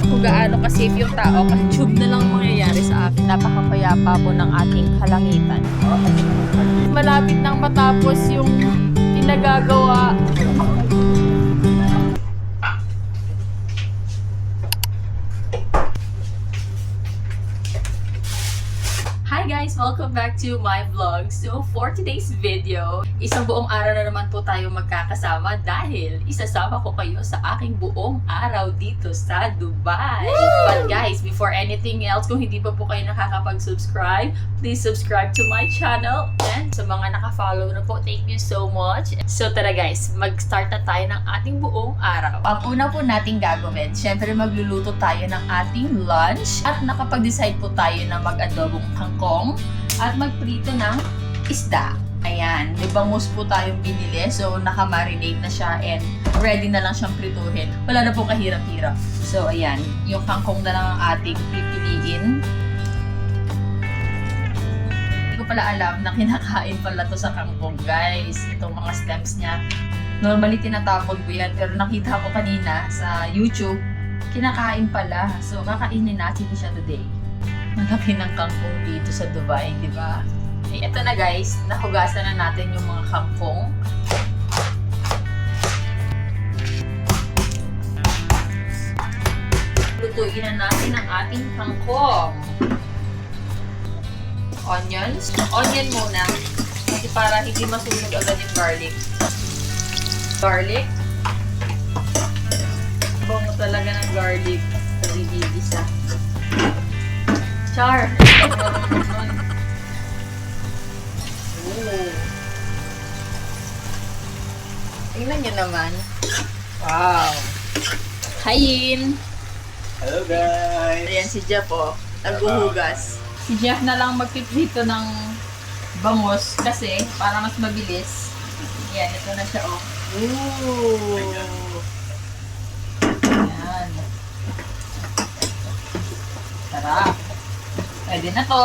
kung gaano ka-safe yung tao, kasi tube na lang mangyayari sa akin. Napakapayapa po ng ating kalangitan. Malapit nang matapos yung pinagagawa. Hi guys! Welcome back to my vlog. So for today's video, isang buong araw na naman po tayo magkakasama dahil isasama ko kayo sa aking buong araw dito sa Dubai. But guys, before anything else, kung hindi pa po kayo nakakapag-subscribe, please subscribe to my channel. And sa mga naka-follow na po, thank you so much. So tara guys, mag-start na tayo ng ating buong araw. Ang una po nating gagawin, syempre magluluto tayo ng ating lunch at nakapag-decide po tayo na mag-adobong kangkong at magprito ng isda. Ayan, may bangus po tayong binili, so naka-marinate na siya and ready na lang siyang prituhin. Wala na po kahirap-hirap. So ayan, yung kangkong na lang ang ating pipiliin. Hindi ko pala alam na kinakain pala to sa kangkong, guys. Itong mga stems niya. Normally tinatapon ko yan, pero nakita ko kanina sa YouTube, kinakain pala. So kakainin natin siya today. Malaki ng kangkong dito sa Dubai, di ba? Okay, ito na guys, nahugasan na natin yung mga kangkong. Lutuin na natin ang ating kangkong. Onions. Onion muna, kasi para hindi masunog agad yung garlic. Garlic. Bango talaga ng garlic sa bibigisa. Char! Ooh. Tingnan nyo naman. Wow! Hayin! Hello guys! Ayan si Jeff oh, naghuhugas. Si Jeff na lang magpiprito ng bangus kasi para mas mabilis. Ayan, ito na siya oh. Ooh! Ayan. Sarap! Pwede na to.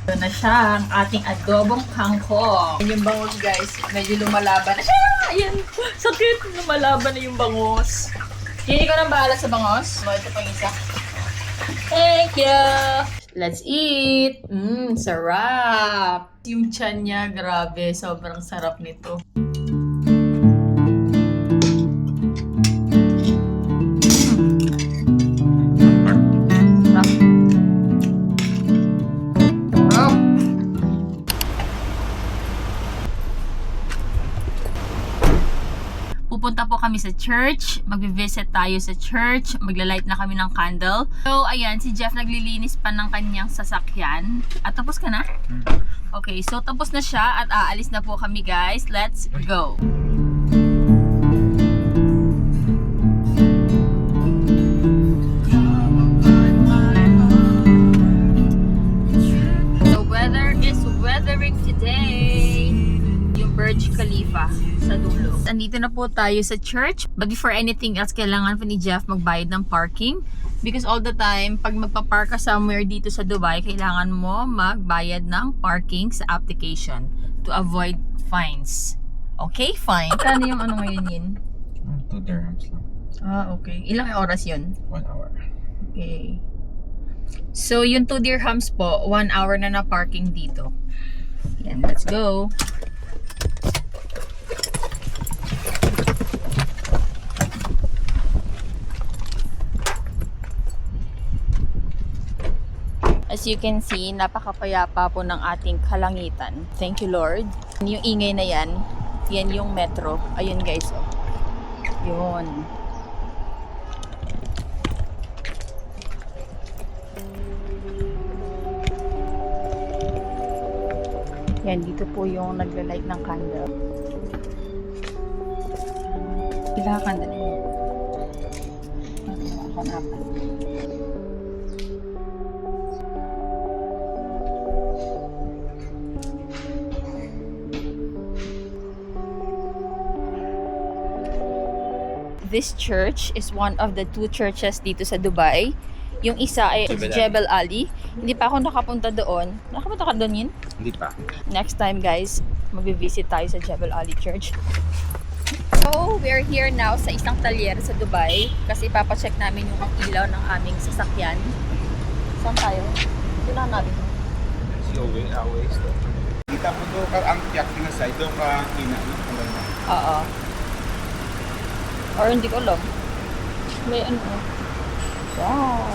Ito na siya, ang ating adobong kangkong. Yung bangus guys, medyo lumalaban na siya. Ayan, sakit. Lumalaban na yung bangus. Hindi ko nang bahala sa bangus. Ito pang isa. Thank you! Let's eat! Sarap! Yung tiyan niya, grabe. Sobrang sarap nito. Pupunta po kami sa church, magbe-visit tayo sa church, magla-light na kami ng candle. So, ayan, si Jeff naglilinis pa ng kanyang sasakyan. At tapos ka na? Okay, so tapos na siya at aalis na po kami guys. Let's go! The weather is weathering today. Yung Burj Khalifa sa dulo. Andito na po tayo sa church. But before anything else, kailangan po ni Jeff magbayad ng parking. Because all the time, pag magpa-park ka somewhere dito sa Dubai, kailangan mo magbayad ng parking sa application to avoid fines. Okay, fine. Kano yung ano ngayon yun? 2 dirhams lang. Ah, okay. Ilang oras yun? 1 hour. Okay. So, yung 2 dirhams po, 1 hour na na parking dito. Yan, let's go. As you can see, napakapayapa po ng ating kalangitan. Thank you, Lord. Yung ingay na yan, yan yung metro. Ayun guys, oh. Yun. Yan, dito po yung nagla-light ng candle. Pila ka candle mo? Hanapan. This church is one of the 2 churches dito sa Dubai. Yung isa ay Jebel Ali. Hindi pa ako nakapunta doon. Nakapunta ka doon yun? Hindi pa. Next time guys, mag-visit tayo sa Jebel Ali Church. So, we're here now sa isang talyer sa Dubai kasi papacheck namin yung ilaw ng aming sasakyan. Saan tayo? Ito na namin. Si Owe, always. Kita po doon ka ang tiyak na side, doon ka Oo. Or hindi ko alam. May ano. Wow.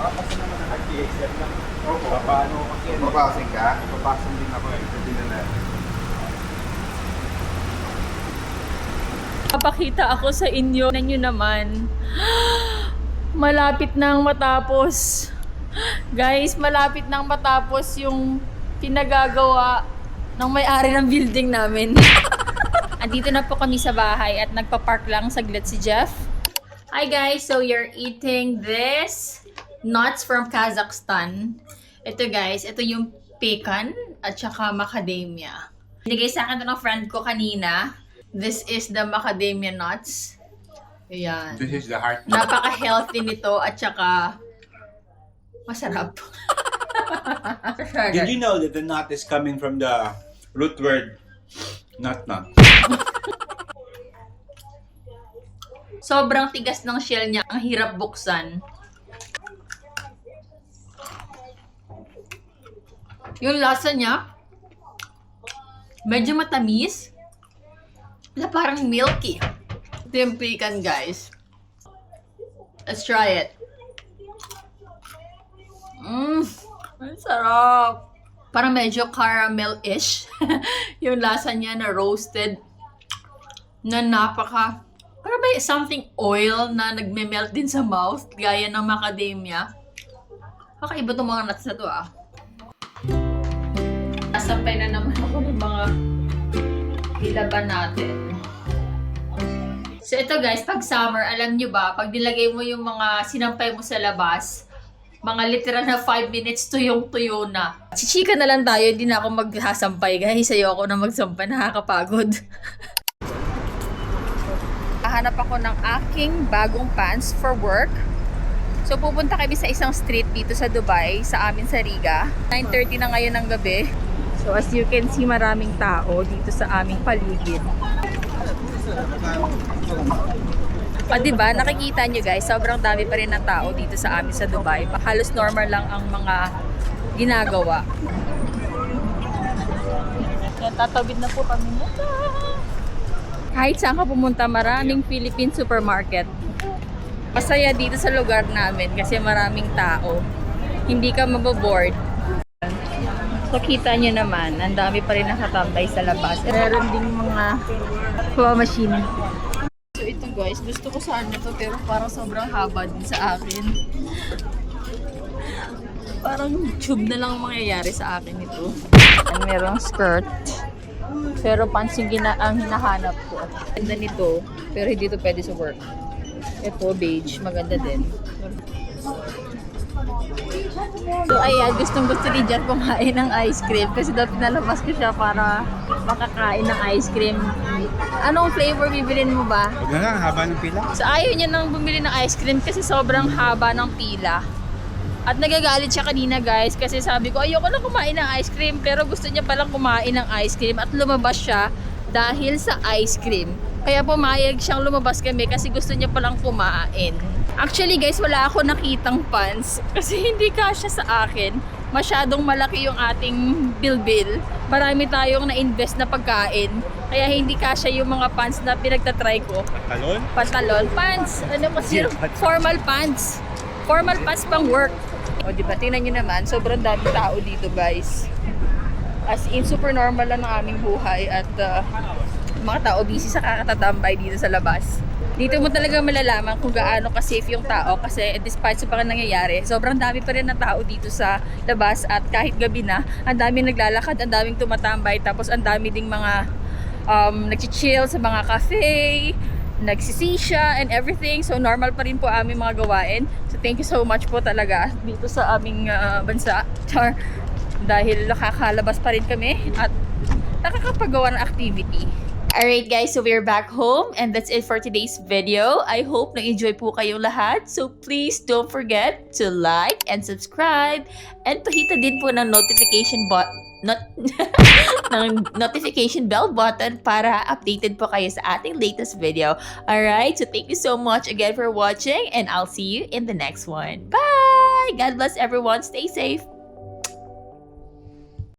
Kasi naman ang RTXL na. Oo. Paano kasi? Papasing ka? Papasing din ako eh. Sabi na natin. Papakita ako sa inyo. Nanyo naman. Malapit nang matapos. Guys, malapit nang matapos yung pinagagawa ng may-ari ng building namin. Andito na po kami sa bahay at nagpa-park lang saglit si Jeff. Hi guys, so you're eating this nuts from Kazakhstan. Ito guys, ito yung pecan at saka macadamia. Binigay sa akin ito ng friend ko kanina. This is the macadamia nuts. Ayan. This is the heart. Napaka-healthy nito at saka masarap. Did you know that the nut is coming from the root word nut? Sobrang tigas ng shell niya. Ang hirap buksan. Yung lasa niya, medyo matamis. Na parang milky. Ito yung pecan, guys. Let's try it. Ang sarap. Parang medyo caramel-ish. Yung lasa niya na roasted. Na napaka... Parang may something oil na nagme-melt din sa mouth. Gaya ng macadamia. Kakaiba itong mga nuts na to ah. Nasampay na naman ako ng mga nilaban natin. So ito guys, pag summer, alam nyo ba, pag nilagay mo yung mga sinampay mo sa labas, mga literal na 5 minutes tuyong-tuyo na. Chichika na lang tayo, hindi na ako magsasampay guys. Ayoko na magsampay, nakakapagod. Hanap ako ng aking bagong pants for work. So pupunta kami sa isang street dito sa Dubai, sa amin sa Riga. 9:30 na ngayon ng gabi. So as you can see, maraming tao dito sa aming paligid. Diba, nakikita nyo guys, sobrang dami pa rin ng tao dito sa amin sa Dubai. Halos normal lang ang mga ginagawa. Yan, tatawid na po kami muna. Kahit saan ka pumunta, maraming Philippine supermarket. Masaya dito sa lugar namin kasi maraming tao. Hindi ka maboboard. So kita nyo naman, ang dami pa rin nakatambay sa labas. Meron ding mga claw machine. So ito guys, gusto ko sana to pero parang sobrang haba din sa akin. Parang tube na lang mangyayari sa akin ito. And merong skirt. Pero pants yung ang hinahanap ko. Ganda nito, pero hindi ito pwede sa work. Ito, beige. Maganda din. So ayan, gustong-gusto ni Jan kumain ng ice cream. Kasi daw pinalabas ko siya para makakain ng ice cream. Anong flavor bibilin mo ba? Huwag na lang, haba ng pila. So ayaw niya nang bumili ng ice cream kasi sobrang haba ng pila. At nagagalit siya kanina guys kasi sabi ko ayoko na kumain ng ice cream pero gusto niya palang kumain ng ice cream at lumabas siya dahil sa ice cream. Kaya pumayag siyang lumabas kami kasi gusto niya palang kumain. Actually guys, wala ako nakitang pants kasi hindi kasya sa akin. Masyadong malaki yung ating bilbil. Marami tayong na-invest na pagkain. Kaya hindi kasya yung mga pants na pinagtatry ko. Pantalon? Pantalon? Pants! Ano kasi? Formal pants. Formal pants pang work. O diba, tingnan nyo naman, sobrang daming tao dito guys. As in, super normal lang ng aming buhay at mga tao busy sa kakatatambay dito sa labas. Dito mo talaga malalaman kung gaano ka-safe yung tao kasi despite sa mga nangyayari, sobrang dami pa rin ng tao dito sa labas at kahit gabi na, ang daming naglalakad, ang daming tumatambay, tapos ang dami ding mga nag-chill sa mga cafe, nagsisisya and everything. So normal pa rin po aming mga gawain. So thank you so much po talaga dito sa aming bansa. Dahil nakakalabas pa rin kami at nakakapagawa ng activity. Alright guys, so we're back home and that's it for today's video. I hope na-enjoy po kayong lahat. So please don't forget to like and subscribe and pahita din po ng notification bell button para updated po kayo sa ating latest video. Alright, so thank you so much again for watching and I'll see you in the next one. Bye! God bless everyone. Stay safe.